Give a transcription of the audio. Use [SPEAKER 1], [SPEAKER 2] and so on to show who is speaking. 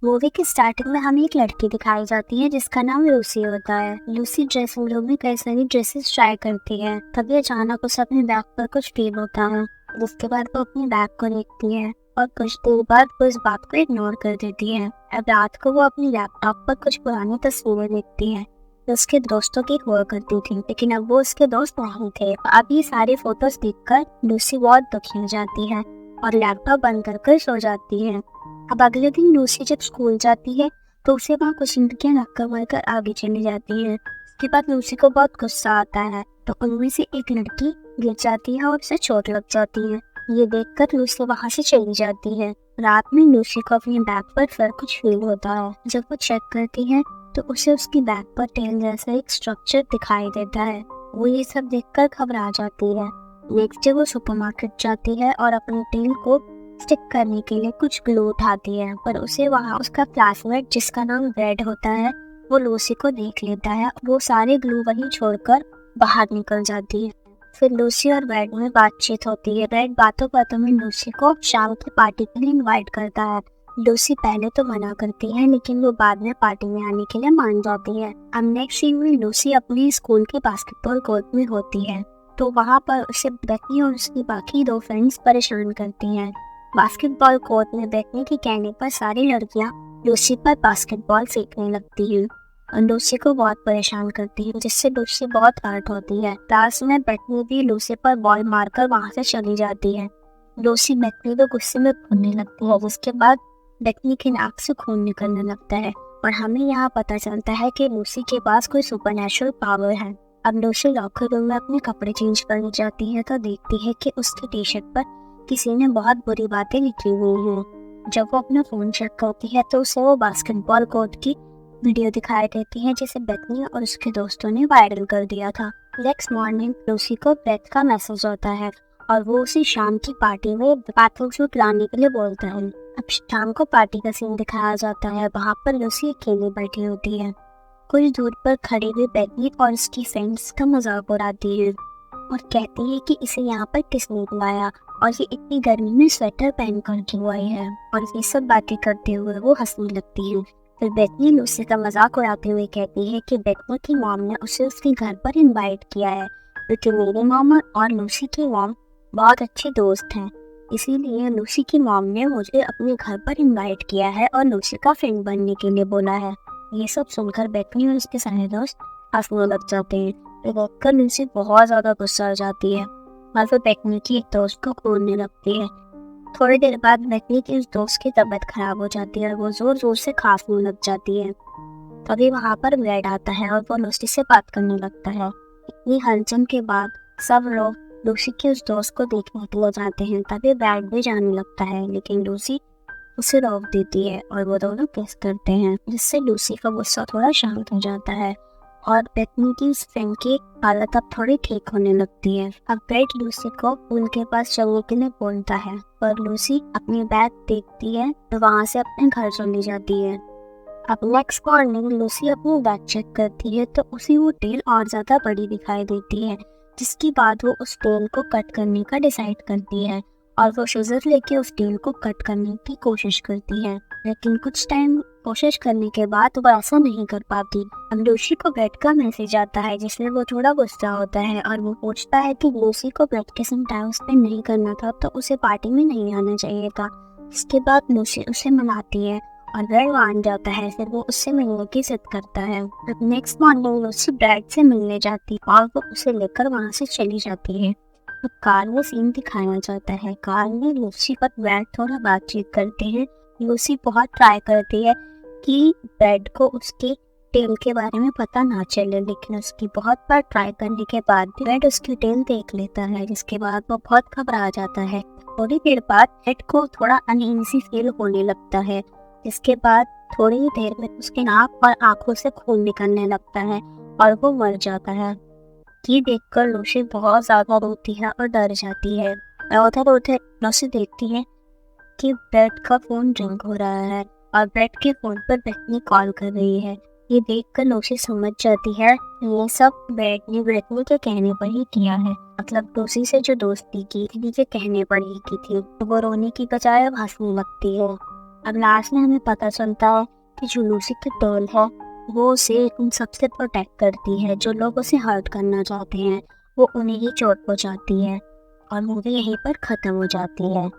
[SPEAKER 1] Movie की starting में हमें एक लड़की दिखाई जाती है जिसका नाम लूसी होता है। लूसी ड्रेसिंग रूम में कई सारी ड्रेसेस ट्राई करती है। तभी अचानक उसे अपने बैग पर कुछ फील होता है, जिसके बाद वो अपने बैग को देखती है और कुछ देर बाद वो इस बात को इग्नोर कर देती है। अब रात को वो अपनी लैपटॉप पर कुछ पुरानी तस्वीरें देखती है जो उसके दोस्तों की हुआ करती थी, लेकिन अब वो उसके दोस्त नहीं थे। अब ये सारी फोटोज देखकर लूसी बहुत दुखी हो जाती है और लैपटॉप बंद कर सो जाती है। अब अगले दिन लूसी जब स्कूल जाती है तो उसे वहाँ कुछ लड़कियां धक्का मारकर आगे चली जाती है। उसके बाद लूसी को बहुत गुस्सा आता है तो उनमें से एक लड़की गिर जाती है और उसे चोट लग जाती है। ये देखकर लूसी वहाँ से चली जाती है। रात में लूसी को अपने बैग पर फिर कुछ फील होता है। जब वो चेक करती है तो उसे उसकी बैग पर टेल जैसा एक स्ट्रक्चर दिखाई देता है। वो ये सब देखकर घबरा जाती है। नेक्स्ट डे वो सुपरमार्केट जाती है और अपनी टेल को स्टिक करने के लिए कुछ ग्लू उठाती है, पर उसे वहाँ उसका क्लासमेट जिसका नाम ब्रेड होता है वो लूसी को देख लेता है। वो सारे ग्लू वहीं छोड़कर बाहर निकल जाती है। फिर लूसी और ब्रेड में बातचीत होती है। ब्रेड बातों बातों में लूसी को शाम की पार्टी के लिए इनवाइट करता है। लूसी पहले तो मना करती है, लेकिन वो बाद में पार्टी में आने के लिए मान जाती है। अब नेक्स्ट सीन में लूसी अपने स्कूल के बास्केटबॉल कोर्ट में होती है तो वहाँ पर उसे बेकी और उसकी बाकी दो फ्रेंड्स परेशान करती हैं। बास्केटबॉल कोर्ट में बैठने के कहने पर सारी लड़कियां लूसी पर बास्केटबॉल फेंकने लगती हैं और लूसी को बहुत परेशान करती है, जिससे लूसी बहुत हर्ट होती है। क्लास में बैठनी भी लूसी पर बॉल मारकर वहां से चली जाती है। लूसी बैठनी को गुस्से में खूनने लगती है, जिसके बाद बैठनी की नाक से खून निकलने लगता है और हमें यहाँ पता चलता है कि लूसी के पास कोई सुपरनैचुरल पावर है। अब लूसी लॉकर रूम में अपने कपड़े चेंज करने जाती है तो देखती है कि उसकी टी शर्ट पर किसी ने बहुत बुरी बातें लिखी हुई हैं। जब वो अपना फोन चेक करती है तो उसे वो बास्केटबॉल कोर्ट की वीडियो दिखाई देती है जिसे बेथनी और उसके दोस्तों ने वायरल कर दिया था। नेक्स्ट मॉर्निंग लूसी को ब्रेथ का मैसेज होता है और वो उसे शाम की पार्टी में बाथरूम सूट लाने के लिए बोलता है। अब शाम को पार्टी का सीन दिखाया जाता है। वहाँ पर लूसी अकेली बैठी होती है। कुछ दूर पर खड़ी हुई बेथनी और उसकी फ्रेंड्स का मजाक उड़ाती है और कहती है कि इसे यहाँ पर किसने बुलाया और ये इतनी गर्मी में स्वेटर पहन कर क्यों आई है, और ये सब बातें करते हुए वो हंसने लगती है। फिर बेथनी लूसी का मजाक उड़ाते हुए कहती है कि बेथनी की मॉम ने उसे उसके घर पर इनवाइट किया है क्योंकि मेरी मॉम और लूसी की मॉम बहुत अच्छे दोस्त हैं, इसीलिए लूसी की मॉम ने मुझे अपने घर पर इनवाइट किया है और लूसी का फ्रेंड बनने के लिए बोला है। ये सब सुनकर बेथनी और उसके सारे दोस्त हंसने लग जाते हैं। देखकर लूसी बहुत ज्यादा गुस्सा हो जाती है और फिर बेथनी की एक दोस्त को खोलने लगती है। थोड़ी देर बाद बेथनी की उस दोस्त की तबीयत खराब हो जाती है और वो जोर जोर से खांसने लग जाती है। तभी वहां पर ब्रेड आता है और वो लूसी से बात करने लगता है। इतनी हलचल के बाद सब लोग लूसी के उस दोस्त को देखने के लिए जाते हैं। तभी ब्रेड भी जाने लगता है, लेकिन लूसी उसे रोक देती है और वो दोनों किस करते हैं, जिससे लूसी का गुस्सा थोड़ा शांत हो जाता है और बेथनी की फ्रेंड की हालत अब थोड़ी ठीक होने लगती है। अब ब्रेड लूसी को उनके पास चलने के लिए बोलता है, पर लूसी अपनी बैग देखती है तो वहाँ से अपने घर चली जाती है। अब नेक्स्ट मॉर्निंग लूसी अपनी बैग चेक करती है तो उसे वो टेल और ज्यादा बड़ी दिखाई देती है, जिसके बाद वो उस टेल को कट करने का डिसाइड करती है और वो सीजर लेके उस टेल को कट करने की कोशिश करती है, लेकिन कुछ टाइम कोशिश करने के बाद वो ऐसा नहीं कर पाती। अब लूसी को ब्रेड का मैसेज आता है जिसमें वो थोड़ा गुस्सा होता है और वो पूछता है कि लूसी को ब्रेड के साथ टाइम स्पेंड नहीं करना था तो उसे पार्टी में नहीं आना चाहिए था। इसके बाद लूसी उसे मनाती है और ब्रेड मान जाता है। फिर वो उससे मिलने की जिद करता है। नेक्स्ट मॉर्निंग लूसी ब्रेड से मिलने जाती और वो उसे लेकर वहाँ से चली जाती है। तो कार में सीन दिखाया जाता है। कार में लूसी और ब्रेड थोड़ा बातचीत करते हैं। लूसी बहुत ट्राई करती है कि ब्रेड को उसके टेल के बारे में पता ना चले, लेकिन उसकी बहुत बार ट्राई करने के बाद भी ब्रेड उसकी टेल देख लेता है, जिसके बाद वो बहुत घबरा जाता है। थोड़ी देर बाद ब्रेड को थोड़ा अनईजी फील होने लगता है, जिसके बाद थोड़ी ही देर में उसके नाक और आंखों से खून निकलने लगता है और वो मर जाता है। ये देखकर लूसी बहुत ज्यादा रोती है और डर जाती है। उधर उधर लूसी देखती है कि ब्रेड का फोन रिंग हो रहा है और ब्रेड के फोन पर बेथनी कॉल कर रही है। ये देखकर लूसी समझ जाती है ये सब ब्रेड ने बेथनी के कहने पर ही किया है, मतलब लूसी से जो दोस्ती की थी के कहने पर ही की थी। तो वो रोने की बजाय अब हंसने लगती है। अब लास्ट में हमें पता चलता है कि जो लूसी की डॉल है वो उसे उन सबसे प्रोटेक्ट करती है जो लोग उसे हर्ट करना चाहते हैं, वो उन्हें ही चोट पहुंचाती है और मूवी यहीं पर ख़त्म हो जाती है।